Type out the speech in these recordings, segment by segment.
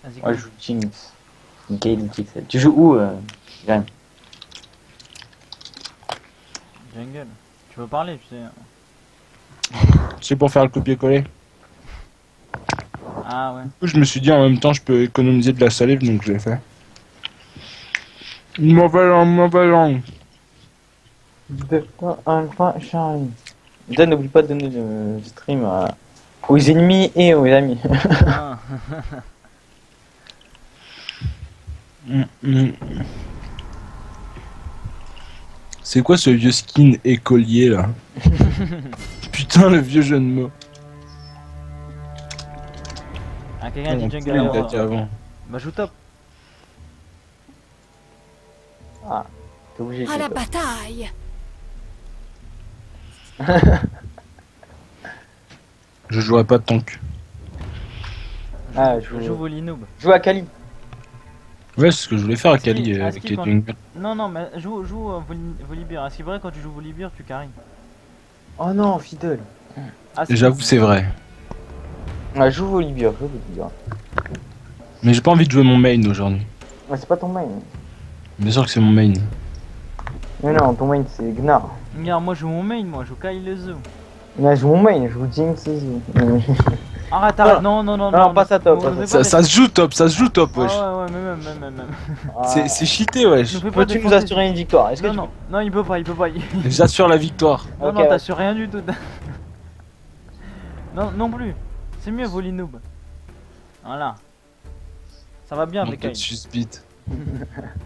Vas-y, Moi go. je joue Jinx. Gale Pixel. Tu joues où Graham? Jungle. Tu veux parler, tu sais. C'est pour faire le copier-coller. Ah ouais. Du coup, je me suis dit en même temps, je peux économiser de la salive, donc je l'ai fait. Mauvais langue. Delta Alpha Charlie. Dan, n'oublie pas de donner le stream aux ennemis et aux amis. Ah. Mm, mm. C'est quoi ce vieux skin écolier là? Putain, le vieux jeu de mots. Ah, quelqu'un dit jungle On l'a dit hero. avant. Bah, joue top. Ah, t'es obligé de À la jouer. bataille! Je jouerai pas de tank. Ah, Je joue Volley Noob. joue à Kali. Ouais, c'est ce que je voulais faire à Est-ce qu'il- Kali est-ce avec qu'il les quand- jungles. Non, non, mais joue Volibear. Est-ce qu'il est vrai quand tu joues Volibear, tu carries? Oh non, Fiddle. Ah, si. J'avoue, c'est vrai. Ah, joue Volibear, joue Volibear. Mais j'ai pas envie de jouer mon main aujourd'hui. Ouais, c'est pas ton main. Bien sûr que c'est mon main. Mais non, ton main c'est Gnar. Regarde, moi je joue mon main, moi je joue Kyle le Zoo. Là, je joue mon main, je joue Jinx et Zhu. Arrête, arrête, non, non, non, Non, pas ça, top, Nous pas fais ça. pas Ça se joue top, ça se joue top, des- wesh. Ah ouais, ouais, même. Ah. C'est cheaté, wesh. Nous fais pas Peux-tu des nous fantaisies. assurer une victoire? Est-ce que Non, tu non, non, il peut pas. J'assure la victoire. Non, Ok, non, ouais. t'as sur rien du tout. Non, non plus. C'est mieux Volley Noob. Voilà. Ça va bien avec Enquête Kyle. suspite.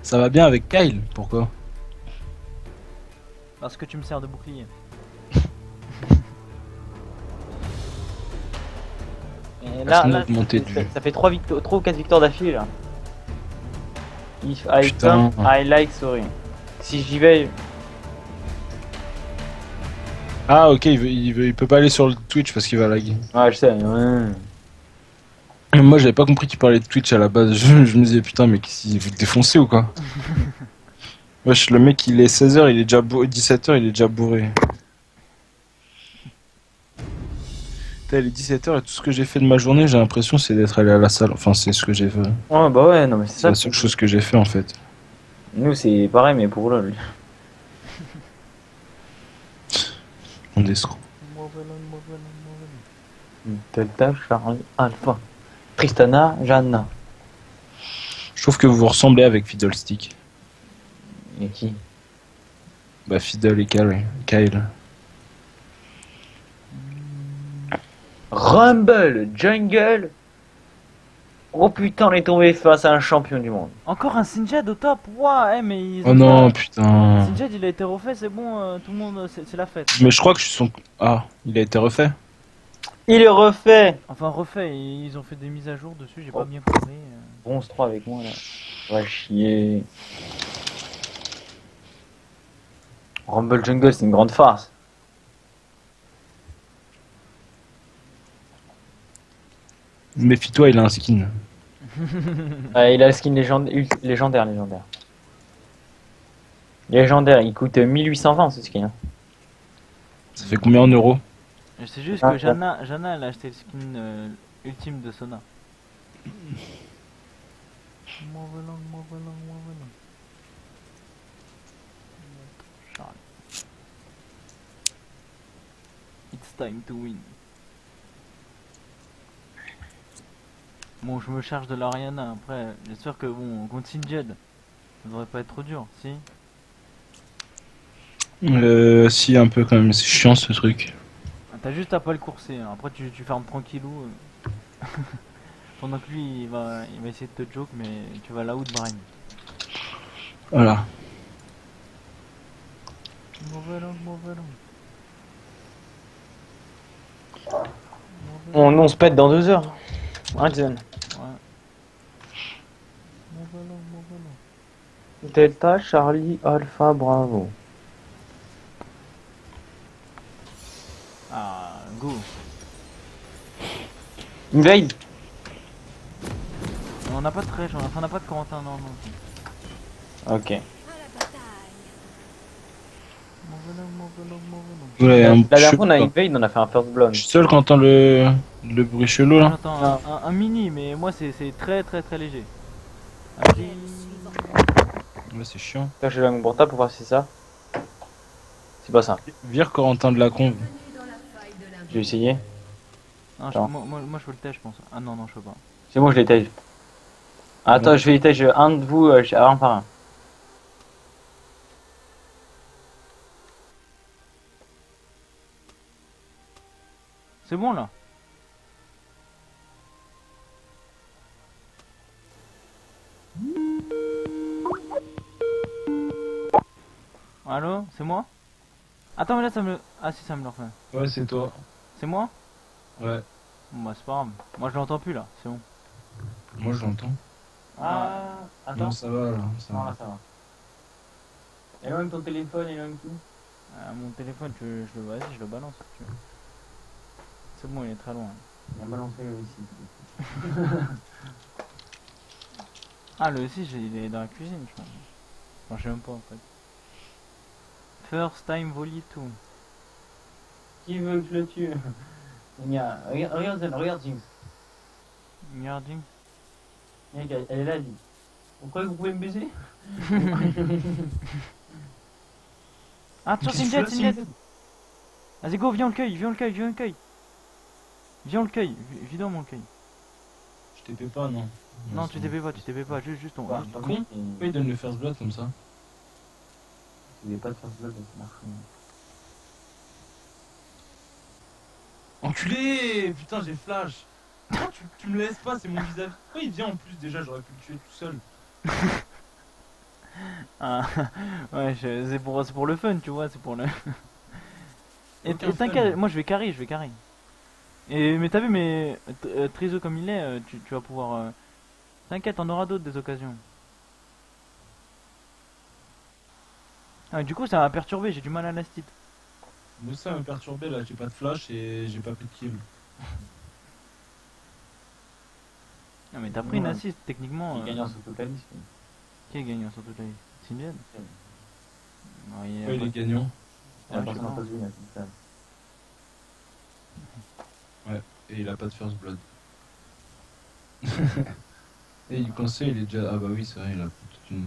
Ça va bien avec Kyle, pourquoi? Parce que tu me sers de bouclier. Et Parce là, qu'on là a augmenté du- ça fait 3 ou 4 victoires d'affilée là. If I Putain. come, I like sorry. Si j'y vais, Ah, ok, il peut pas aller sur le Twitch parce qu'il va laguer. ouais, je sais. Ouais. Moi, j'avais pas compris qu'il parlait de Twitch à la base. Je me disais, putain, mais qu'il veut te défoncer ou quoi? Wesh, le mec, il est 16h, il est déjà bourré. 17h, il est déjà bourré. Putain, il est 17h et tout ce que j'ai fait de ma journée, j'ai l'impression, c'est d'être allé à la salle. Enfin, c'est ce que j'ai fait. Ouais, bah ouais, non, mais c'est C'est ça. la seule chose que j'ai fait en fait. Nous, c'est pareil, mais pour LoL. On escroc. Delta, Charlie, Alpha. Tristana, Janna. Je trouve que vous vous ressemblez avec Fiddlestick. Et qui? Bah, Fiddle et Kyle. Rumble, Jungle. Oh putain, on est tombé face à un champion du monde. Encore un Sinjad au top. Ouah, mais ils Oh ont non, pas- putain. Sinjad il a été refait, c'est bon, tout le monde, c'est la fête. Mais je crois que je suis son. Ah, il a été refait. Il est refait. Enfin refait, ils ont fait des mises à jour dessus, j'ai Oh. pas bien compris. Bronze 3 avec moi là. Va chier. Rumble Jungle, c'est une grande farce. Méfie-toi, il a un skin. Il a le skin légendaire. Légendaire, il coûte 1820 ce skin. Hein. Ça fait combien en euros? Je sais juste Ah, que Jana elle a acheté le skin ultime de Sona. Charles. It's time to win. Bon, je me charge de l'Ariana après. J'espère que bon, contre Sinjed, ça devrait pas être trop dur, si. Si, un peu quand même. C'est chiant ce truc. Ah, t'as juste à pas le courser, hein. Après tu fermes tranquillou. Pendant que lui il va essayer de te joke, mais tu vas là-haut de brain. Voilà. Mauvais langue. On se pète dans 2 heures. Hein, Jason? Ouais. Mauvais langue. Delta, Charlie, Alpha, Bravo. Ah, go. Invade. On n'a pas de Trèche, on n'a pas de Corentin, non. Ok. À la bataille! Voilà, y a La un dernière chelou, fois, on a là. invade, on a fait un first blood. Je suis seul quand t'entends le bruit chelou là. J'entends Non. un mini, mais moi c'est très très très léger. Un petit- Ouais, c'est chiant. Là, je vais mon portable pour voir si c'est ça. C'est pas ça. Vire Corentin de la conve. Je vais essayer. Non, Attends. moi je peux le test, je pense. Ah non, non, je peux pas. C'est bon, je l'étage. Attends, je vais étage un de vous un par un. C'est bon là. Allô, c'est moi? Attends, mais là ça me. Ah si, ça me le refait. Ouais, c'est toi. C'est moi? Ouais, Bon bah c'est pas grave. Moi je l'entends plus là, c'est bon. moi je l'entends. Ah, Non, ça va là. Ça Non, va. là, ça va. Éloigne ton téléphone, éloigne tout. Mon téléphone, vas-y, je le balance si tu veux. C'est bon, il est très loin. Il a balancé le ici. Ah, le 6, il est dans la cuisine, je pense. Enfin, je sais même pas en fait. First time volley tout. Qui veut que je le tue? Regarde Jinx. Regarding. Mec, elle est là, elle dit. Vous croyez que vous pouvez me baiser? Ah, attention, c'est une jet, c'est une jet. Vas-y, go, viens, on le cueille, viens, on le cueille, viens, on le cueille. Viens, on le cueille, évidemment, on le cueille. Je t'épais pas, non. Non, tu t'épais pas, juste on. Bah, Pourquoi il donne le first blood comme ça? Il n'est pas de first blood, ça marche. Enculé! Putain, j'ai flash! Tu me laisses pas, c'est mon vis-à-vis. Pourquoi il vient en plus déjà? J'aurais pu le tuer tout seul. Ah, ouais, c'est pour le fun, tu vois, c'est pour le. Et Aucun t'inquiète, fun. moi je vais carry, mais t'as vu, mais Trizo comme il est, tu vas pouvoir. T'inquiète, on aura d'autres des occasions. Ah, du coup, ça m'a perturbé, j'ai du mal à la stit. Moi ça m'a perturbé là, j'ai pas de flash et j'ai pas pris de kill. Non, mais t'as pris une Ouais. assist, techniquement. Il gagne en totaliste. Qui est gagnant sur toute la vie? Sinjed? Non, il est Ouais, il est gagnant. Il a Ouais, je personne en sais face de lui, il a tout ça. Et il a pas de first blood. Et il pensait, il est déjà. Ah bah oui, c'est vrai, il a toute une.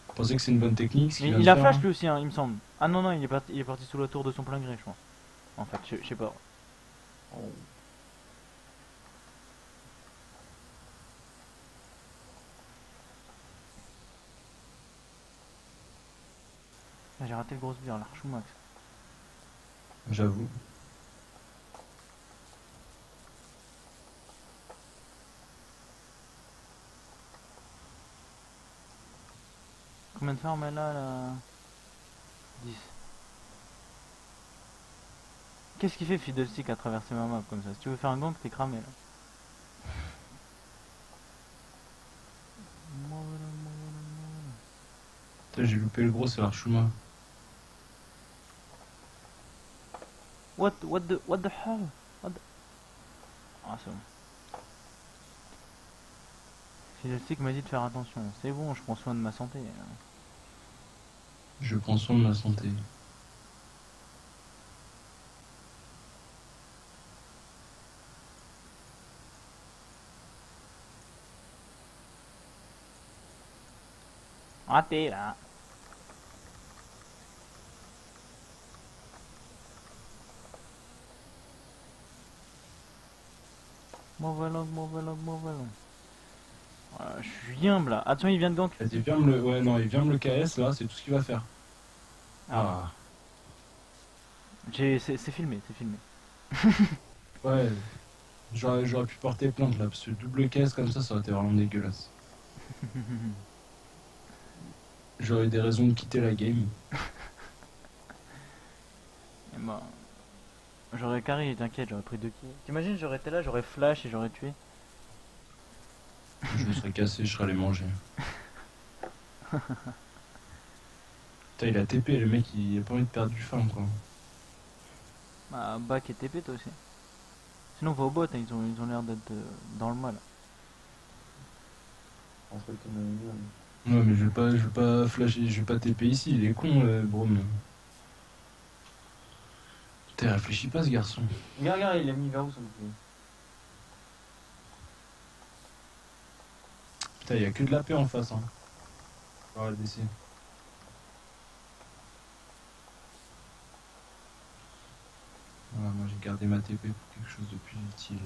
Vous pensez que c'est une bonne technique ce qu'il Mais vient il de a faire, flash là lui aussi, hein, il me semble. Ah non, non, il est parti sous la tour de son plein gré, je pense. En fait, je sais pas. Ah, j'ai raté le gros sbire, l'archoumax. J'avoue. Combien de fermes elle a là? 10. Qu'est-ce qu'il fait Fiddlestick à traverser ma map comme ça? Si tu veux faire un gank, t'es cramé là. Putain, j'ai loupé le gros, c'est l'Archuma. What the hell? Ah, c'est bon. Fiddlestick m'a dit de faire attention. C'est bon, je prends soin de ma santé. Je prends soin de ma santé. Raté là. Mauvais log, mauvais log, mauvais log. Je suis humble là. Attention, il vient de gank. Vas-y, viens me le. Ouais, non, il vient me le KS là, c'est tout ce qu'il va faire. Ah. C'est filmé, c'est filmé. Ouais. J'aurais pu porter plainte là, parce que double KS comme ça aurait été vraiment dégueulasse. J'aurais eu des raisons de quitter la game. Et bah, j'aurais carré, t'inquiète, j'aurais pris 2 kills. T'imagines, j'aurais été là, j'aurais flash et j'aurais tué. Je me serais cassé, je serais allé manger. Putain, il a TP, le mec, il a pas envie de perdre du farm quoi. Bah, back et TP toi aussi. Sinon, va au bot, hein, ils ont l'air d'être dans le mal. On se retourne au milieu. Ouais, mais je vais pas flasher, je vais pas TP ici, il est con, Brome. Putain, réfléchis pas ce garçon. Regarde, il a mis vers où son bouclier? Putain, y a que de la paix en face, hein. On va baisser. Voilà, moi j'ai gardé ma TP pour quelque chose de plus utile.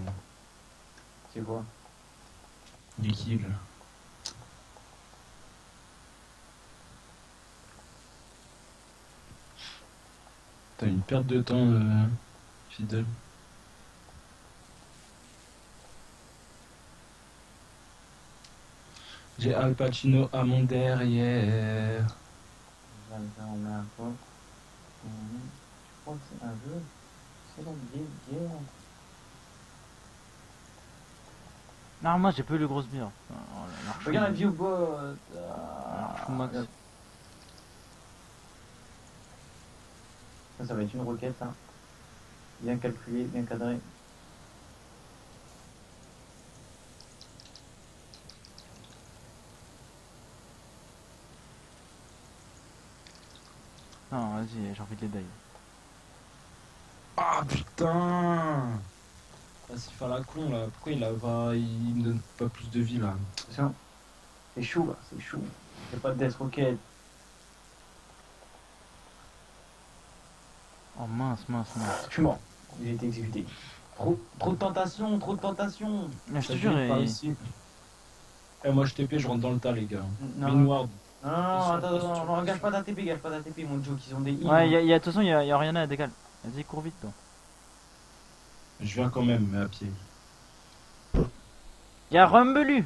C'est quoi? Les kills. T'as une perte de temps, fidèle. J'ai Al Pacino à mon derrière. On met un peu. Je crois que c'est un jeu. C'est la guerre. Non, moi j'ai pas eu le gros sbire. Regarde la vie au bot. Max. Ça va être une roquette, hein. Bien calculé, bien cadré. Non, vas-y, j'ai envie de les die. Ah putain! Ah, c'est faire la con là. Pourquoi il a pas. Il me donne pas plus de vie là? Attention. C'est chaud là, c'est chaud. Y'a pas de death rocket. Oh mince. Je suis mort. Il a été exécuté. Trop de tentation, trop de tentation. Mais je te Ça jure, finit par il- ici. Eh, moi je TP, je rentre dans le tas les gars. Non, Windward. non, attends, gâche pas d'ATP, mon joke, ils ont des heals. Ouais, de toute façon, y a rien à décaler. Vas-y, cours vite, toi. Je viens quand même, mais à pied. Y'a Rumbelu.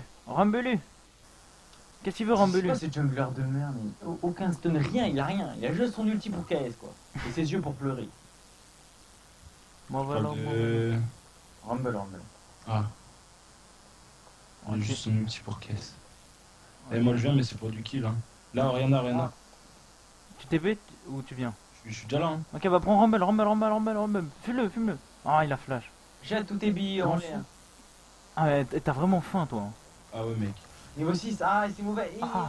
Qu'est-ce qu'il veut, C'est Rumbelu? quoi ce jungler de merde? Aucun stun, rien, il a rien. Il a juste son ulti pour KS quoi. Et ses yeux pour pleurer. Moi, voilà. Pas de- Rumble. Ah. On a juste son ulti pour caisse. Et moi je viens, mais c'est pour du kill. Hein. Là, Oriana. Tu TP ou tu viens? Je suis déjà là. Hein. Ok, bah prends Rumble. Fume-le. Ah, il a flash. Jette tous tes billes en l'air. Ah, mais t'as vraiment faim, toi. Ah ouais, mec. Niveau 6, ah, c'est mauvais. Ah.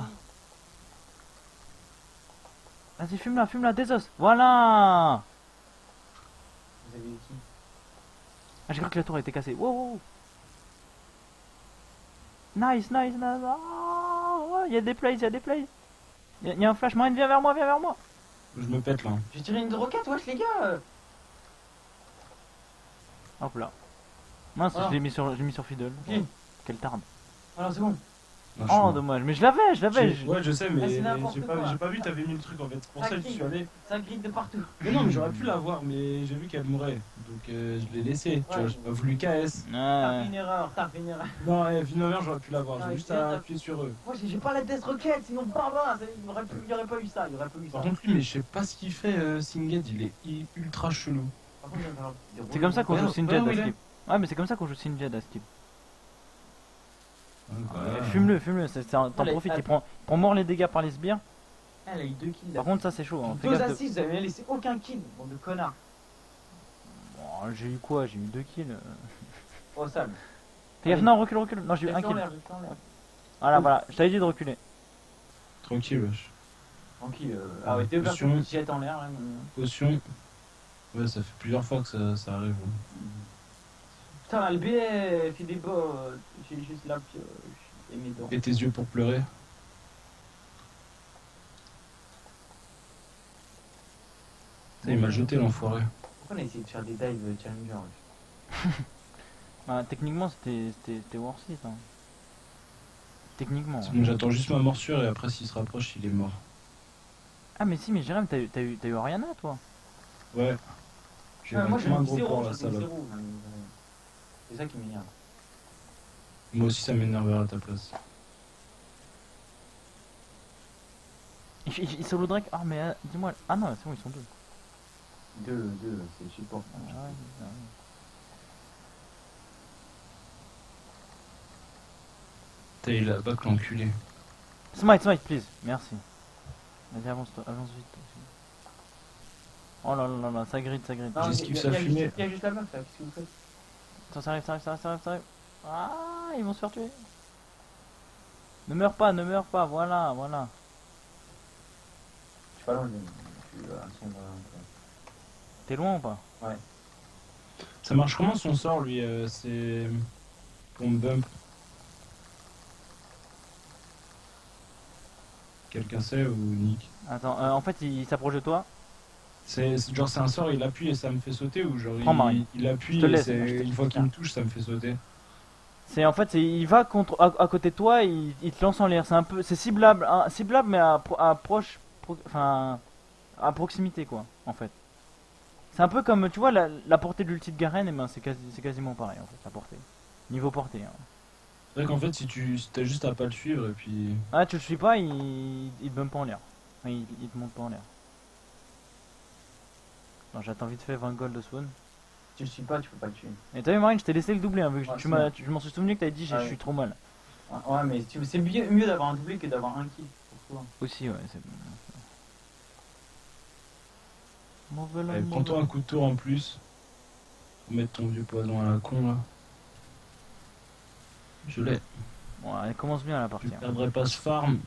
Vas-y, fume-la, désos. Voilà. Vous avez eu qui? Ah, j'ai cru que la tour était cassée. Wow. Nice. Ah, y a des plays. Y a un flash. Marine, viens vers moi. Je me pète là. J'ai tiré une roquette, wesh les gars. Hop là. Mince, Ah. je l'ai mis sur Fiddle. Ok. Quelle tarde. Alors c'est bon. Non, je suis Oh, mort. dommage. Mais je l'avais. Ouais, je sais, Ah, mais c'est n'importe j'ai quoi. pas vu, t'avais mis le truc en fait. C'est pour Ça ça que je suis grille. allé. Ça grille de partout. Mais non, mais j'aurais pu la voir, mais j'ai vu qu'elle mourait. Donc je l'ai laissé. Tu Ouais. vois, j'ai pas voulu KS. T'as fait Ouais. une erreur. Non, finalement, j'aurais pu la voir. Non, J'ai juste il- à appuyer sur eux. Moi j'ai pas la death rocket, sinon barbare. Il y aurait pas eu ça. Par contre, lui, mais je sais pas ce qu'il fait, Singed, il est ultra chelou. Par contre, il va falloir des C'est comme ça qu'on Ouais, joue ouais, Sinjad ouais, à il skip. Ouais, mais c'est comme ça qu'on joue Sinjad à skip. Ouais. Fume-le. T'en Allez, profites, allez. il prend mort les dégâts par les sbires. Elle a eu 2 kills. Par contre, ça c'est chaud. Hein. Fais 2 gaffe de- assists, vous avez laissé aucun kill, bande de connards. Oh, j'ai eu quoi? J'ai eu 2 kills. Oh, Sam. Fais gaffe, Allez. non, recule. Non, j'ai eu un Jette-le en kill. l'air, jette-le en l'air. Voilà, je t'avais dit de reculer. Tranquille, wesh. Tranquille. Ah ouais, 2 Potion. personnes qui se jettent en l'air. Là, Potion. Ouais, ça fait plusieurs fois que ça arrive. hein. Putain, là, le BF, fait des bots. J'ai juste la pioche et mes dents. Et tes yeux pour pleurer. Il m'a jeté l'enfoiré. Pourquoi on a essayé de faire des dives challenger wesh? Bah, techniquement, c'était worth it. Hein. Techniquement. C'est bon, j'attends juste ma morsure et après s'il se rapproche, il est mort. Ah, mais si, mais Jérém, t'as eu Oriana, toi? Ouais. J'ai Moi j'ai vraiment un mis gros 0, port la j'ai mis salope. 0. C'est ça qui m'énerve. Moi aussi ça m'énerverait à ta place. Il solo Drake. Ah, mais dis-moi. Ah non, c'est bon, ils sont deux. 2, c'est le support. Ah, ouais. T'as eu la bac l'enculé. Smite, please. Merci. Vas-y, avance vite. Oh là là là, ça grille. Non, J'esquive il y a- sa il y a fumée. juste- Il y a juste la meuf là, qu'est-ce que vous faites? Attends, ça arrive. Ah, ils vont se faire tuer. Ne meurs pas, voilà. Je suis pas loin, je suis à son. T'es loin ou pas? Ça marche comment son sort, lui c'est... Pour me bump. Quelqu'un sait ou Nick? Attends, en fait, il s'approche de toi. Genre c'est un sort, il appuie et ça me fait sauter ou genre Prends, Marine. il appuie Je te et laisse, c'est- moi, je te une fois qu'il tiens. me touche ça me fait sauter. C'est en fait, il va contre, à côté de toi, et il te lance en l'air. C'est un peu, c'est ciblable, hein, ciblable mais à proche, enfin, à proximité quoi, en fait. C'est un peu comme, tu vois, la portée de l'ulti de Garen, et ben c'est quasiment pareil en fait, la portée. Niveau portée. Hein. C'est vrai qu'en fait si t'as juste à pas le suivre et puis... Ah, tu le suis pas, il te bump pas en l'air. Enfin, il te monte pas en l'air. Non, j'attends vite fait 20 gold de spawn. Si tu le suis pas, tu peux pas le tuer. Et t'as vu Marine, je t'ai laissé le doubler, hein, vu que Ouais, tu c'est m'as, bien. je m'en suis souvenu que t'avais dit je Ouais. suis trop mal. Ouais, mais c'est mieux d'avoir un doublé que d'avoir un kill pour toi. Aussi, ouais, c'est bon. Mauvais Allez, prends-toi un coup de tour en plus. Faut mettre ton vieux poison à la con là. Je l'ai. Bon, elle commence bien la Je partie. Hein. perdrai pas ce farm.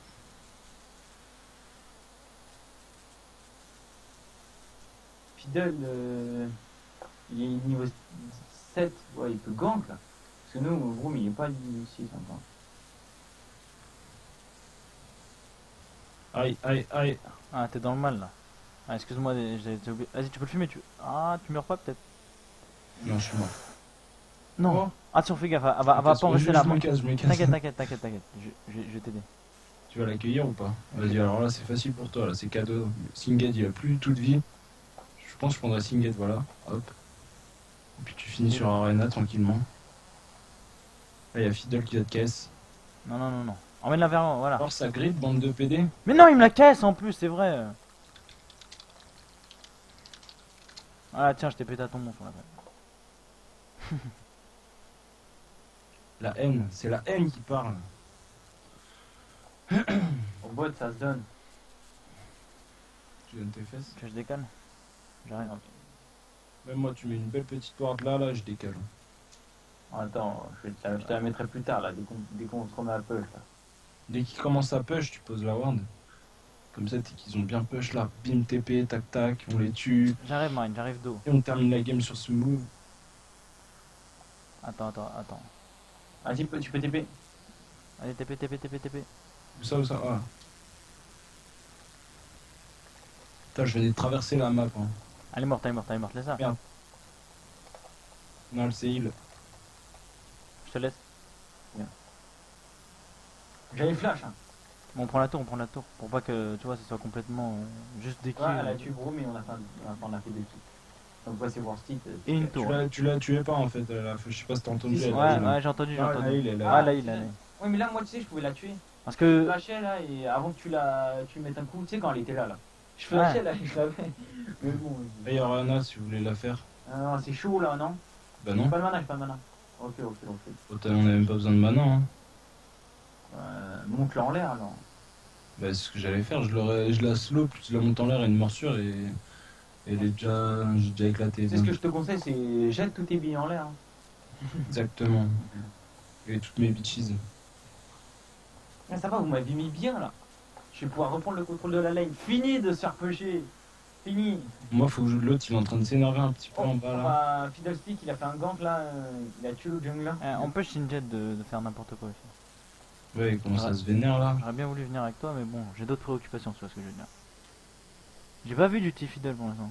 Fiddle, il est niveau 7, ouais, il peut gank là. Parce que nous, Vroom, il est pas niveau 6 encore. Aïe aïe aïe. Ah, t'es dans le mal là. Ah, excuse-moi, j'ai oublié. Vas-y, tu peux le fumer, Ah, tu meurs pas peut-être. Non je suis mort. Non. Oh. Attention, fais gaffe, elle va pas en rester là. Je me casse, je me casse. T'inquiète. Je vais t'aider. Tu vas l'accueillir ou pas? Vas-y, alors là c'est facile pour toi, là c'est cadeau. Singed il a plus toute vie. Je pense que je prendrai Singed, voilà. Hop. Et puis tu finis sur Arena tranquillement. Là il y a Fiddle qui va te caisse. Non. Emmène-la vers moi, voilà. Alors ça grille, bande de PD. Mais non, il me la caisse en plus, c'est vrai. Ah, tiens, je t'ai pété à ton monstre là. La haine, c'est la haine qui parle. Au bot, ça se donne. Tu donnes tes fesses. Tu veux que je décale? J'arrive. Même moi tu mets une belle petite ward là, je décale. Attends, je te la mettrai plus tard là, dès qu'on se remet à push là. Dès qu'ils commencent à push, tu poses la ward. Comme ça, t'es qu'ils ont bien push là. Bim TP, tac tac, on les tue. J'arrive, Marine, j'arrive d'eau. Et on termine la game sur ce move. Attends. Ah, tu peux TP. Allez, TP. Où ça ah. Putain, je venais de traverser la map. Hein. Elle est morte, laisse ça. Merde. Non, c'est heal. Je te laisse. J'avais flash hein. Bon, on prend la tour. Pour pas que, tu vois, ça soit complètement juste des kills. Ouais, elle a tué Vroom et on a fait 2 kills. Donc ouais, c'est Worst Hit. Et une tour. Tu l'as tué pas en fait. Je sais pas si t'as entendu. Si, si. elle a heal, hein. Ouais, j'ai entendu. Ah, elle a heal, elle a Ah, heal. là, il a. Ouais, mais là, moi, tu sais, je pouvais la tuer. Parce Je que. flashais là et avant que tu me mettes un coup, tu sais, quand elle était là. Je flashais là et je l'avais. Mais bon. Et il y aura Anna si vous voulez la faire. Ah non, c'est chaud là, non? Bah J'ai non. pas de mana. Ok. Oh, on a même pas besoin de mana. Hein. Monte-la en l'air alors. Bah, c'est ce que j'allais faire. Je la slow, puis je la monte en l'air et une morsure et. Elle est déjà. J'ai déjà éclaté. Tu sais ce que je te conseille, c'est jette tous tes billes en l'air. Hein. Exactement. Et toutes mes bitches. Ah, ça va, vous m'avez mis bien là. Je vais pouvoir reprendre le contrôle de la lane. Fini de se faire pusher. Fini. Moi, faut que l'autre, il est en train de s'énerver un petit peu en bas là. Bah, Fiddlestick, il a fait un gank là. Il a tué le jungler. On peut Shinjet de faire n'importe quoi aussi. Ouais, il commence à se vénère là. J'aurais bien voulu venir avec toi, mais bon, j'ai d'autres préoccupations, tu vois ce que je veux dire. J'ai pas vu du T-Fiddle pour l'instant.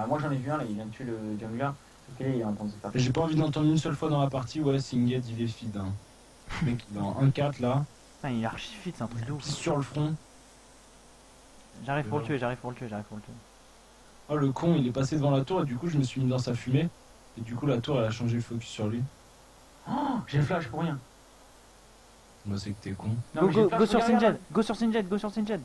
Moi j'en ai vu un là, il vient de tuer le jungler. Ok, il est en train de se faire. J'ai pas envie d'entendre une seule fois dans la partie, ouais, Singed il est feed. Hein. Le mec il est en 1-4 là, Putain, il est archi fit, c'est un truc de ouf. pisse sur le front. J'arrive pour le tuer. Oh le con, il est passé devant la tour et du coup je me suis mis dans sa fumée. Et du coup la tour elle a changé le focus sur lui. Oh, j'ai le flash pour rien. Bah c'est que t'es con. Non, Go, mais j'ai le go, flash, go sur regarde, Sinjed, go sur Sinjed.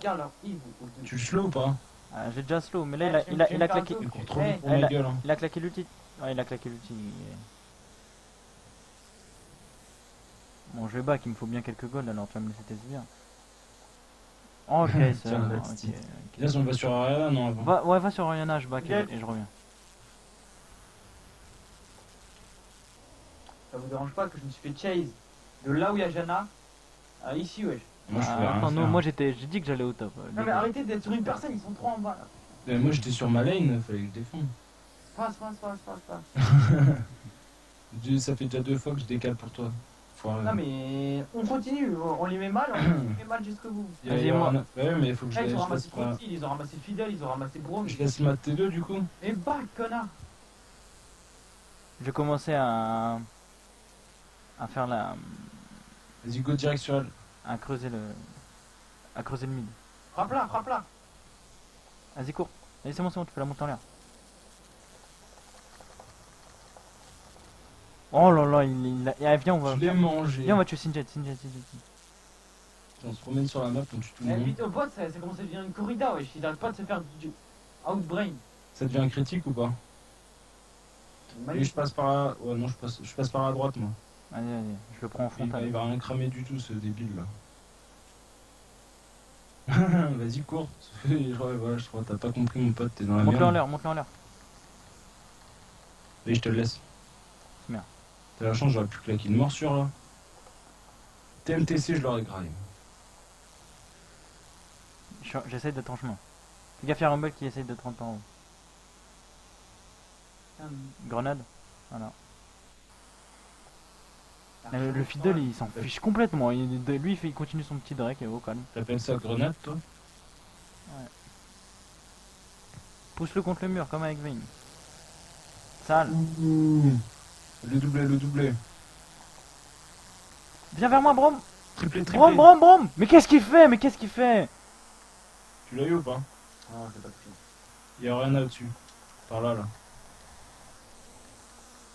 Regarde là, Yves. Tu le slow ou pas? Ah, j'ai déjà slow, mais là Ouais, il a tu me fais un claqué. tour. Il court trop Hey, vite pour ma gueule. Hein. Il a claqué l'ulti. Ouais, il a claqué l'ulti. Bon, je vais back, il me faut bien quelques golds alors tu vas me laisser tester bien. Ok, ça. Tiens, la Ok, petite. ok. Là on va sur Ariana non avant. Va sur Oriana, je back et je reviens. Ça vous dérange pas que je me suis fait chase de là où il y a Jana à ici, wesh. Moi je pouvais rien Attends, faire. moi j'ai dit que j'allais au top. Non mais arrêtez d'être sur une personne, ils sont trop en bas là. Moi j'étais sur ma lane, fallait que je défende. Passe. Ça fait déjà 2 fois que je décale pour toi. Non mais on continue, on les met mal, on les met mal jusqu'au bout. Vas-y, moi. Ouais, mais il faut que Là, ils ont je ramassé laisse pas. Trotil, ils ont ramassé Fidel, ils ont ramassé Brome. Je laisse ma T2 du coup. Mais back, connard. Je vais commencer à faire la. Vas-y, go direct sur elle. À creuser le. À creuser le mid. Frappe-la. Vas-y, cours. Allez, c'est bon, tu fais la montée en l'air. Oh là là, viens, on va. Je l'ai mangé. Viens, on va tuer Sinjet. On se promène sur la map, on tue tout le Et monde. puis au bot, ça commence à devenir une corrida, wesh. Il arrête pas de se faire du outbrain. Ça devient un critique ou pas? Et je passe par là. Ouais, non, je passe par la droite moi. Allez, je le prends en Il frontal. va rien cramer du tout ce débile là. Vas-y, cours. Ouais, voilà, je crois que t'as pas compris mon pote, t'es dans la Monte-le en merde. l'air. Et je te le laisse. Merde. T'as la chance, j'aurais pu claquer une morsure là. TMTC, je l'aurais graillé. J'essaye d'être en chemin. Fais gaffe, il y a Rumble qui essaye de te rentrer en haut. Grenade. Voilà. Le Fiddle, il s'en fiche complètement. Lui, il continue son petit Drake, et au calme. T'appelles ça grenade toi? Pousse-le contre le mur, comme avec Vayne. Sale. Le doublé. Viens vers moi, Brom. Triplé. Brom. Mais qu'est-ce qu'il fait? Tu l'as eu ou pas? Non, c'est pas touché. Il y a rien au-dessus. Par là.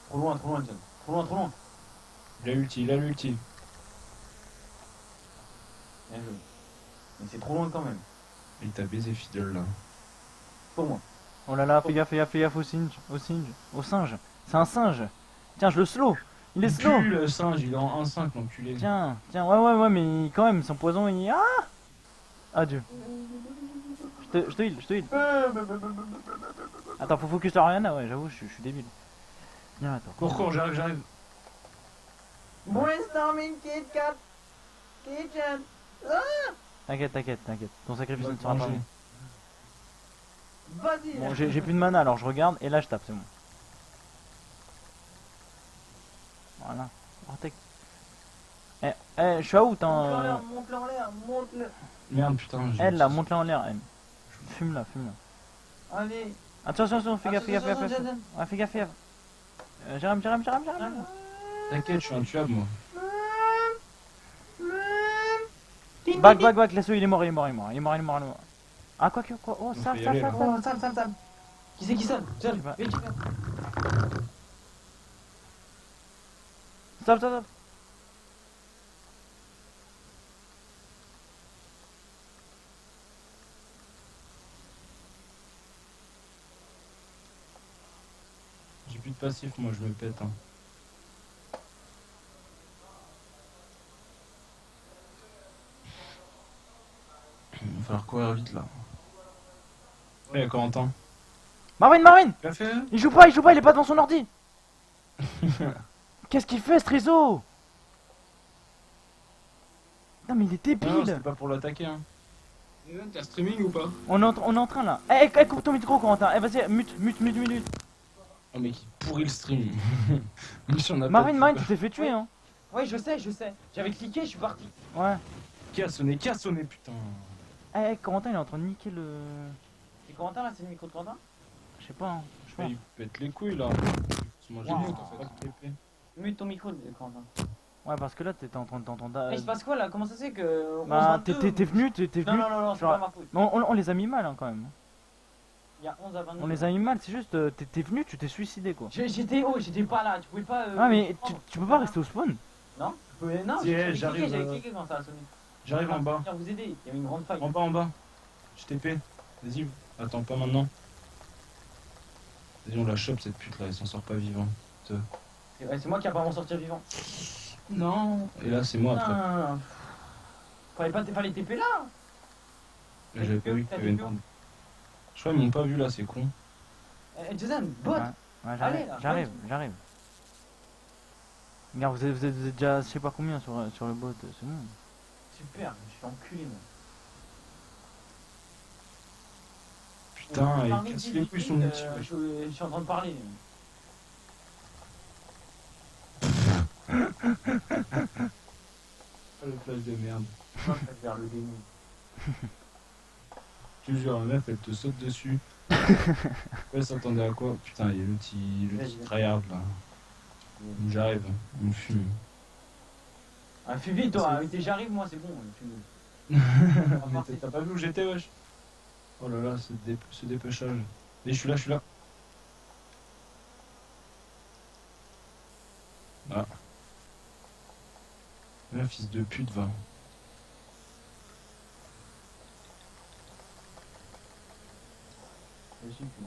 Trop loin, John. Trop loin. Il a l'ulti. Bien joué. Mais c'est trop loin quand même. Il t'a baisé Fiddle là. Pour moi. Oh là là, fais gaffe au singe. Au singe. C'est un singe. Tiens, je le slow. Il est Il slow. pue, le singe, il est en 1-5 l'enculé. Tiens, ouais, mais quand même, son poison, il. Ah! Adieu. Je te heal. Attends, faut focus sur Ariana, ouais, j'avoue, je suis débile. Viens, attends. Cours, j'arrive. Brainstorming Kit Kat Kitchen. T'inquiète. Ton sacrifice ne sera pas bon. Vas-y. Bon, j'ai plus de mana, alors je regarde, et là je tape, c'est bon. Voilà. Protect. Je suis out, hein. Monte-le en l'air. Merde, putain. Elle, là, monte-la en l'air, elle. Fume-la. Allez. Attention, fais gaffe. Jason. Ouais, fais gaffe. Jérém. T'inquiète, je suis intuable moi. Back, laisse-le, il est mort. Ah, quoi. Oh, On ça. peut y aller, là. Oh, Sam. Qui c'est qui sonne? John, Je sais pas. vite. Stop. J'ai plus de passif, moi je me pète. Hein. Il va falloir courir vite là. Ouais, y'a Corentin. Marine! Qu'a fait? Il joue pas, il est pas devant son ordi. Qu'est-ce qu'il fait, ce Trizo? Non, mais il est Non, débile. c'était pas pour l'attaquer. Hein. T'as streaming ou pas? On est en train là. Coupe ton micro, Corentin. Vas-y, mute. Oh, mais qui pourrit le stream. Même si on a pas Marine, de- tu t'es fait tuer, hein. Ouais, je sais. J'avais cliqué, je suis parti. Ouais. Qui a sonné, putain. Corentin, il est en train de niquer le. C'est Corentin là, c'est le micro de Corentin? Je sais pas, hein. Je pense. Il pète les couilles là. Moi j'ai Wow. vu, t'as fait pas de TP. Mute ton micro, Corentin. Ouais, parce que là, t'étais en train de t'entendre. Mais il se passe quoi là? Comment ça se fait que. Bah, 11-22, t'es venu. Non, c'est Genre- pas ma faute. Mais on les a mis mal, hein, quand même. Il y a 11 à 22. On les a mis mal, c'est juste, t'es venu, tu t'es suicidé, quoi. J'étais pas là, tu pouvais pas. Ah, mais tu peux pas rester au spawn. Non, non, Si, j'avais j'arrive, cliqué, j'avais cliqué quand ça a sonné. J'arrive en bas. Je viens vous aider, il y avait une grande faille. En bas. Je TP. Vas-y, attends pas maintenant. Vas-y, on la chope cette pute là, elle s'en sort pas vivant. C'est moi qui a pas m'en sortir vivant. Non. Et là, c'est moi après. Fallait TP là. Mais j'avais pas vu qu'il y avait une bande. Je crois qu'ils m'ont pas vu là, c'est con. Jason, bot. Ouais, Allez, là, j'arrive. Regarde, vous êtes déjà, je sais pas combien sur le bot, c'est bon. Super, je suis enculé moi. Putain, Parmi il casse dix, les dix couilles son minutes, ulti, wesh. je suis en train de parler. Ah, le flash de merde. Moi, je préfère le démon. Je te jure, la meuf, elle te saute dessus. Elle s'attendait à quoi? Putain, il y a le Vas-y, petit vas-y. tryhard là. J'arrive, on me fume. Ah, fais vite, toi. J'arrive, moi, c'est bon. Mais t'as pas vu où j'étais, wesh? Oh là là, ce dépêchage. Et je suis là, je suis là. Ah. Un fils de pute, va. Je suis plus.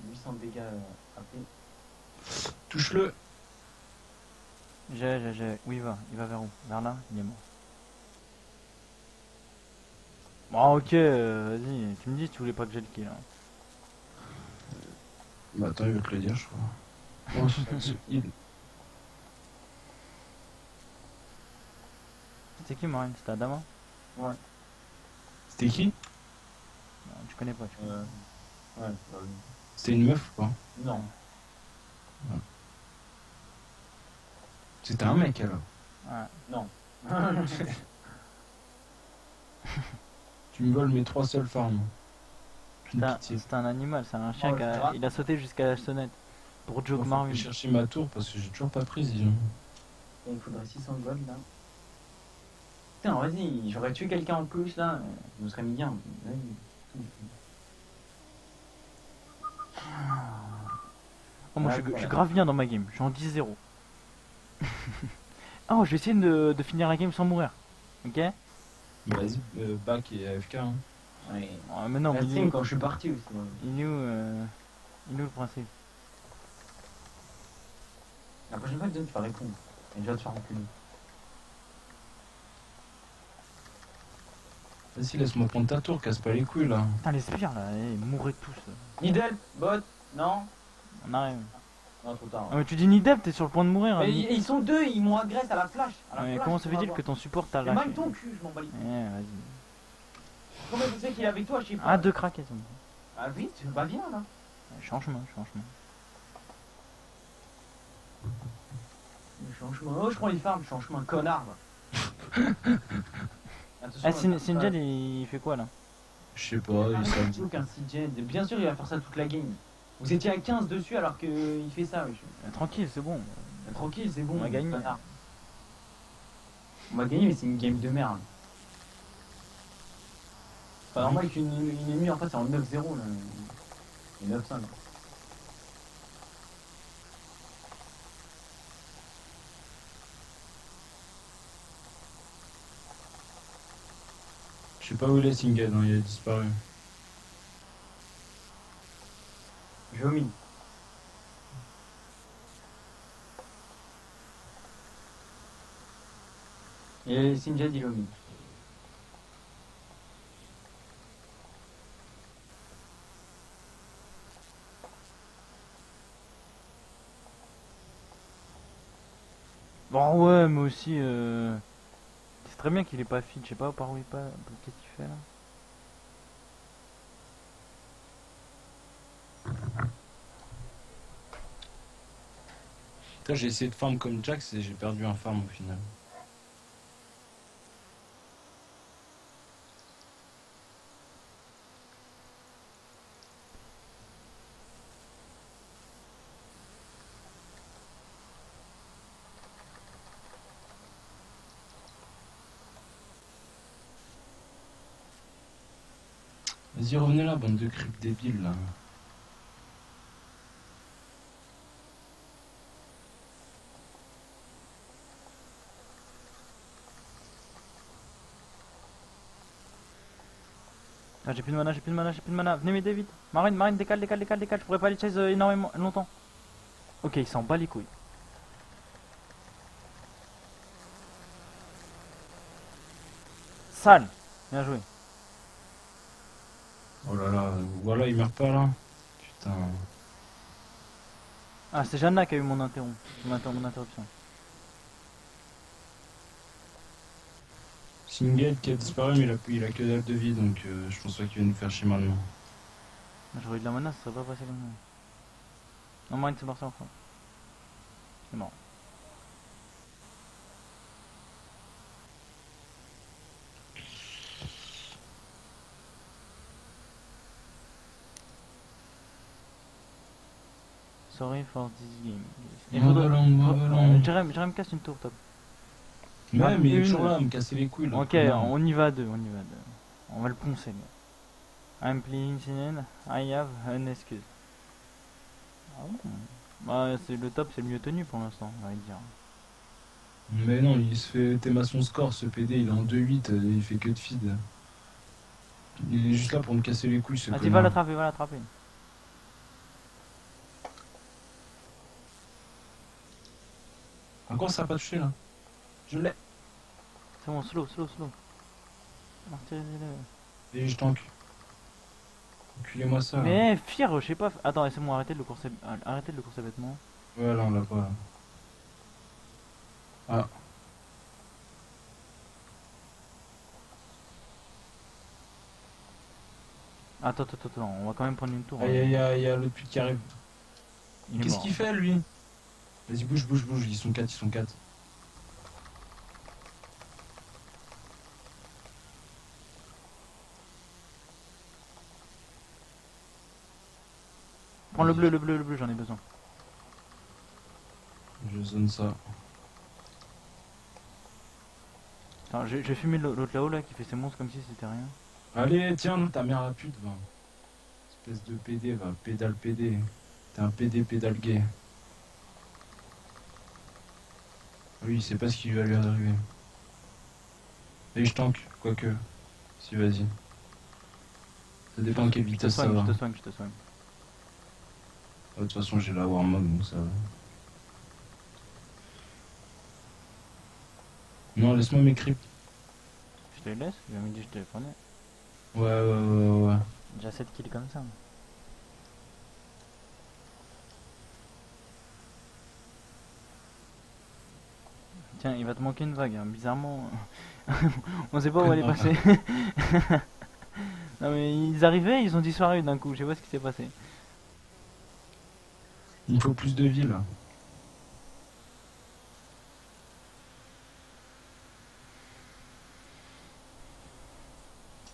800 dégâts après. Touche-le. J'ai. Où il va? Il va vers où? Vers là? Il est mort. Bon, ok, vas-y. Tu me dis si tu voulais pas que j'ai le kill. Hein. Bah attends, il veut te le dire, je crois. Oh, ce heal. C'est qui, Marine? C'était Adama? C'était qui? Non, tu connais pas. Tu connais. Ouais. C'était une meuf ou quoi? Non. C'était un mec alors. Ouais. Non. Tu me voles mes 3 seuls farms. Une pitié. C'est un animal, c'est un chien Oh, qui a... grave. Il a sauté jusqu'à la sonnette. Pour Joke Faut Marine. chercher ma tour parce que j'ai toujours pas prise, disons. Il me faudrait 600 gold là. Putain, vas-y, j'aurais tué quelqu'un en plus là. Je me serais mis bien. Oh, moi Ouais, je suis voilà. grave bien dans ma game, je suis en 10-0. Oh, je vais essayer de finir la game sans mourir. Ok? Vas-y, back et AFK. Hein. Ouais. Oh, mais non, La mais stream quand je suis parti aussi. il est où le principe? La prochaine fois, tu vas répondre. Et je vais te faire enculer. Vas-y, laisse-moi prendre ta tour, casse pas les couilles là. Putain, les sbires là, mourrez tous. Needle, bot, non? On arrive. Non, trop tard. Ah, mais tu dis Nidep, t'es sur le point de mourir. Hein, Mais ils sont deux, ils m'ont agressé à la flash. Ouais, comment se fait-il que ton support t'a Et lâché? même ton cul, je m'en bats les couilles. Vas-y. Comment tu sais qu'il est avec toi, je sais pas. Ah, deux craqués, ça me Ah, vite, bah viens là. Changement. Changement. Oh, je prends les farms, changement, connard. Attention, Ah, là, Sinjad, il fait quoi là? Je sais pas, il s'est dit. Aucun CJ. Bien sûr, il va faire ça toute la game. Vous étiez à 15 dessus alors qu'il fait ça, wesh. Tranquille, c'est bon. Tranquille, c'est bon. On va gagner. connard. On va gagner, mais c'est une game de merde. C'est pas normal qu'une ennemie en fait c'est en 9-0 là. Et 9-5. Je sais pas où il est, Singed, hein, il a disparu. Je vais au mid. Et Sinjad il est au mid. Bon, ouais, mais aussi. C'est très bien qu'il est pas fit, je sais pas par où il passe. Qu'est-ce qu'il fait là? Putain, j'ai essayé de farm comme Jax et j'ai perdu un farm au final. Vas-y, revenez là, bande de creeps débiles là. Ah, j'ai plus de mana. Venez m'aider vite. Marine, décale. Je pourrais pas les chase énormément longtemps. Ok, il s'en bat les couilles. Sale. Bien joué. Oh là là, voilà, il meurt pas là. Putain. Ah, c'est Jeanna qui a eu mon interruption. Singed qui a disparu, mais il a que dalle de vie, donc je pense pas qu'il va nous faire chier maintenant. J'aurais eu de la mana, ça serait pas passé comme ça. Non, Marine, c'est parti enfin. C'est mort. Sorry for this game. Il faudrait... J'aimerais me casser une tour, top. Ouais, mais il est une. toujours là à me casser les couilles. Ok, on y va à deux, on y va à deux. On va le poncer, gars. I'm playing Sinen, I have an excuse. Ah bon. Bah, c'est le top, c'est le mieux tenu pour l'instant, on va dire. Mais non, il se fait théma son score, ce PD, il est en 2-8, il fait que de feed. Il est juste là pour me casser les couilles, ce Vas-y, connard. va l'attraper, va l'attraper. Encore ça a pas touché là. Je l'ai. C'est bon, slow, slow, slow. Retirez-le. Et je tank. Enculez-moi ça. Mais Fire, je sais pas. Attends, laissez-moi arrêter de le courser. Arrêtez de le courser bêtement. Ouais, là on l'a pas là. Ah. Attends, attends, attends, on va quand même prendre une tour. Aïe aïe aïe, y a le pute qui arrive. Il est Qu'est-ce mort. qu'il fait lui? Vas-y, bouge, bouge, bouge, ils sont 4, ils sont 4. Prends le bleu, le bleu, le bleu, j'en ai besoin. Je zone ça. Attends, j'ai fumé l'autre là-haut là qui fait ses monstres comme si c'était rien. Allez, tiens, ta mère la pute, va. Espèce de PD, va. Pédale PD. T'es un PD pédale gay. Oui, il sait pas ce qui va lui arriver. Et je tank, quoique. Si, vas-y. Ça dépend à quelle Je te vitesse ça soigne, va. je te soigne, je te soigne. De toute façon, j'ai la Warmog, donc ça va. Non, laisse-moi mes creeps. Je te les laisse, j'ai jamais dit que je te les prenais. Ouais. Déjà 7 kills comme ça. Tiens, il va te manquer une vague, hein. Bizarrement. On sait pas où elle est passée. Non mais ils arrivaient, ils ont disparu d'un coup, je sais pas ce qui s'est passé. Il me faut plus de vie, là.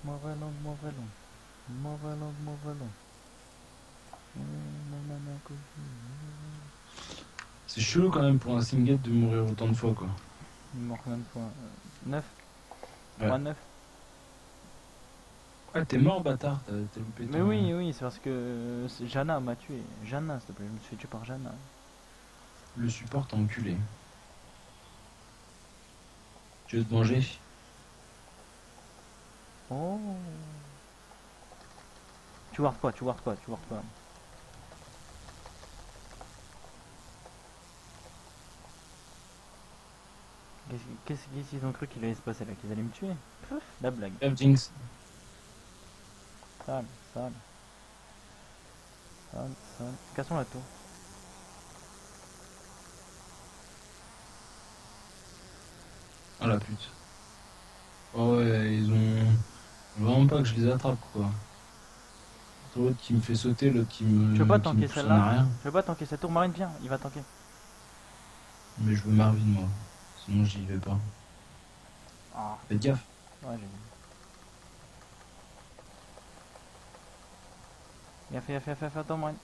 Mauvais long, mauvais long. Mauvais long, mauvais long. C'est chelou quand même pour un Singed de mourir autant de fois, quoi. Il mort combien de fois 9 Ouais. 3, 9. Ouais, t'es mort, bâtard, t'as loupé Mais ton- oui, oui, c'est parce que Jana m'a tué. Jana, s'il te plaît, je me suis fait tuer par Jana. Le support t'a enculé. Tu veux te venger? Oh. Tu ward quoi, tu ward quoi, tu ward quoi. Qu'est-ce qu'ils ont cru qu'il allait se passer là, qu'ils allaient me tuer? Pouf, la blague. Jinx. Sale, sale. Sale, sale. Cassons la tour. Ah la pute. Oh ouais, ils ont... Vraiment pas que je les attrape, quoi. L'autre qui me fait sauter, l'autre qui me... Tu veux pas qui me tanker pousse en celle-là? arrière. Tu veux pas tanker cette tour? Marine, viens, il va tanker. Mais je veux Marvin, moi. Sinon, j'y vais pas. Ah, Faites gaffe. ouais, j'ai vu. Gaffe, attends, Marine.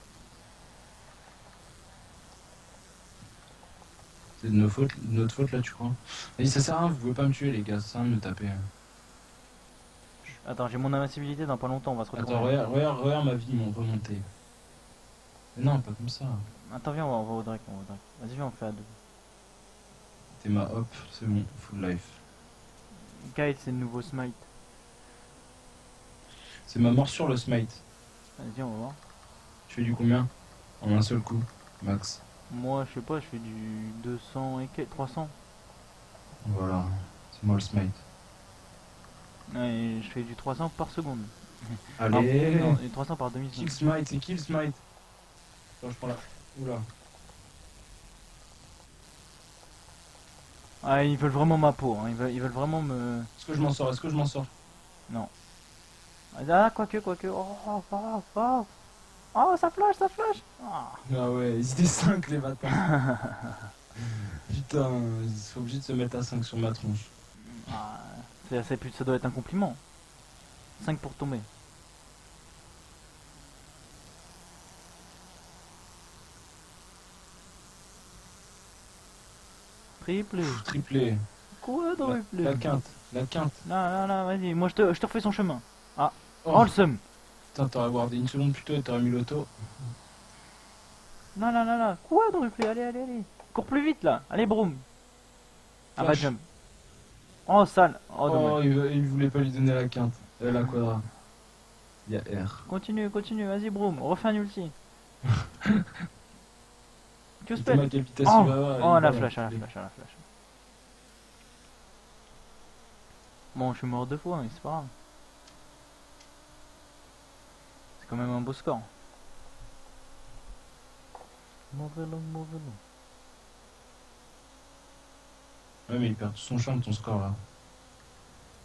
C'est de notre faute, là, tu crois? Et ça sert à rien, vous pouvez pas me tuer, les gars. Ça sert à rien de me taper. Attends, j'ai mon invincibilité dans pas longtemps, on va se retrouver. Attends, regarde ma vie, mon remonté. Mais non, pas comme ça. Attends, viens, on va au Drake, on va au Drake. Vas-y, viens, on fait à deux. T'es ma hop, c'est bon, full life. Kyle, c'est le nouveau smite. C'est ma morsure, le smite. Vas-y, on va voir. Tu fais du combien? En un seul coup, max. Moi, je sais pas, je fais du 200 et 300. Voilà, c'est moi le smite. Ouais, je fais du 300 par seconde. Allez, Non, et 300 par demi-seconde. kill smite, c'est kill smite. Attends, je prends la... Oula. Ah, ils veulent vraiment ma peau, hein. Ils veulent vraiment me... Est-ce que je m'en sors? Est-ce que je m'en sors? Ah, quoique. Oh. Oh, ça flash, ça flash. Ah. Ah ouais, ils étaient 5 les bâtards. Putain, ils sont obligés de se mettre à 5 sur ma tronche. Ah, ça doit être un compliment. 5 pour tomber. Triplé. Triplé. Quadruplé. La quinte, la quinte. Là, vas-y. Moi, je te refais son chemin. Oh, Oh, le seum. putain, t'aurais guardé une seconde plus tôt et t'aurais mis l'auto. Là. Quadruplé. Allez. Cours plus vite, là. Allez, broom. Ah bah, Flash. jump. Oh, sale. Oh, Oh, dommage. il voulait pas lui donner la quinte. La quadra. Il y a R. Continue. Vas-y, broom. Refais un ulti. Que se Putain, à fait? quelle vitesse Oh, il va avoir, oh, il la va, flash. là. Bon, je suis mort 2 fois, mais c'est pas grave. C'est quand même un beau score. Mauvais long. Ouais, mais il perd tout son charme, ton score là.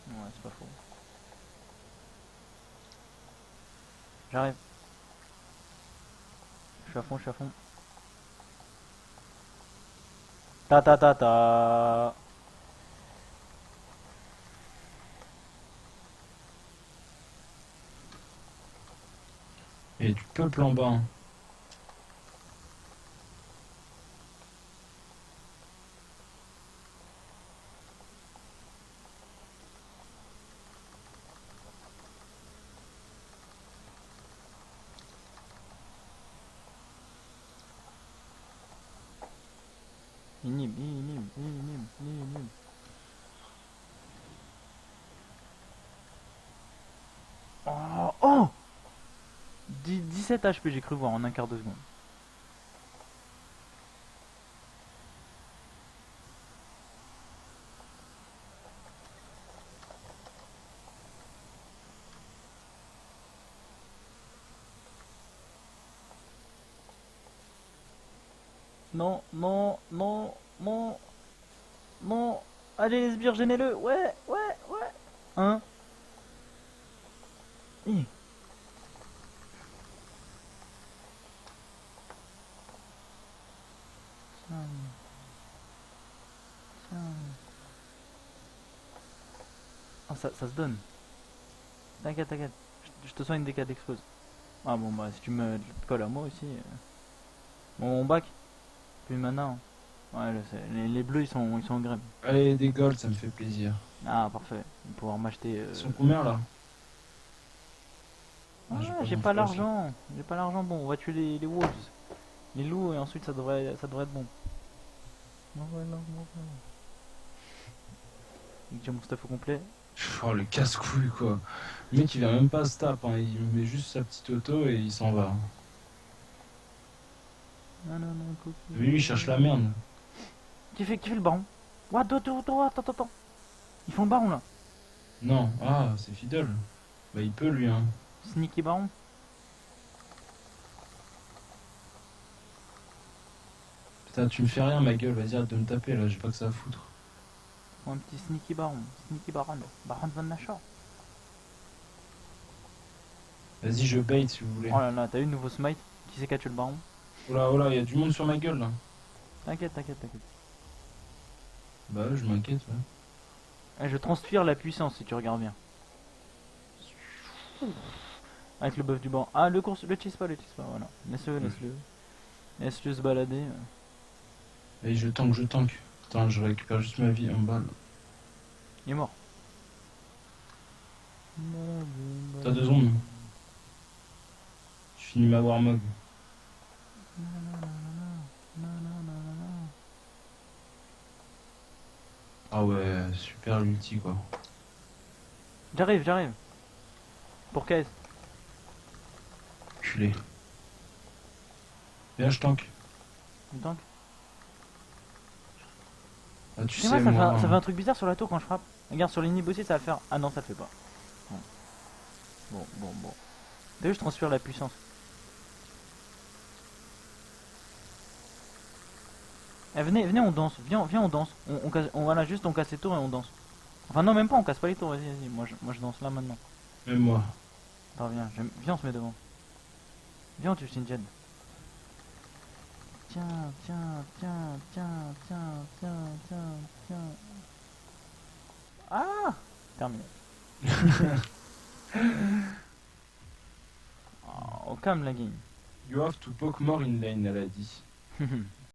Ouais, c'est pas faux. J'arrive. Je suis à fond. Ta. Et du peuple en bas. Hein. Inhibe. Oh 17 HP, j'ai cru voir en un quart de seconde. Non. Allez, les sbires, gênez-le. Ouais. Hein. Hi. Tiens. Oh, ça se donne. T'inquiète. Je te soigne des cas d'explose. Ah bon, bah si tu me colles à moi aussi. Bon, on back. Plus maintenant. Ouais, je sais. Les bleus, ils sont en grève. Allez, des golds, ça me fait plaisir. Ah, parfait. Ils vont pouvoir m'acheter. Ils sont combien là? Ah, Ah, j'ai mon pas flash. l'argent. Bon, on va tuer les wolves. Les loups, et ensuite ça devrait être bon. J'ai mon stuff au complet. Oh, le casse-couille quoi. Le mec il vient même pas se taper, hein. Il met juste sa petite auto et il s'en va. Non, Mais lui il cherche la merde. Qui fait le baron? What, attends. Ils font le baron là. Non, ah, c'est Fiddle. Bah il peut lui, hein. Sneaky baron. Putain, tu me fais rien ma gueule, vas-y arrête de me taper là, j'ai pas que ça à foutre. Ou un petit sneaky baron. Baron von Nashor. Vas-y, je bait si vous voulez. Oh là là, t'as eu le nouveau smite? Qui c'est qui a tué le baron? Oh là, y a du monde sur ma gueule là. T'inquiète. Bah ouais, je m'inquiète, ouais. Je transpire la puissance si tu regardes bien. Avec le buff du banc. Ah, le chase pas, voilà. Laisse-le se balader. Allez, je tank. Attends, je récupère juste ma vie en balle. Il est mort. T'as 2 secondes. Je finis ma Warmog. Ah ouais, super l'ulti quoi. J'arrive. Pour caisse. Culé. Viens, je tank. Du tank. Ah, tu C'est sais, vrai, moi. ça fait un truc bizarre sur la tour quand je frappe. Regarde, sur l'inhib aussi, ça va le faire. Ah non, ça le fait pas. Bon. T'as vu, je transpire la puissance. Eh, venez, on danse. Viens, on danse. Voilà, juste on casse les tours et on danse. Enfin, non, même pas, on casse pas les tours. Vas-y. Moi, je danse là maintenant. Même moi. Attends, viens, on se met devant. Viens, on tue Singen. Tiens, tiens, tiens, tiens, tiens, tiens, tiens, tiens. Ah! Terminé. Oh, calme la game. You have to poke more in lane, elle a dit.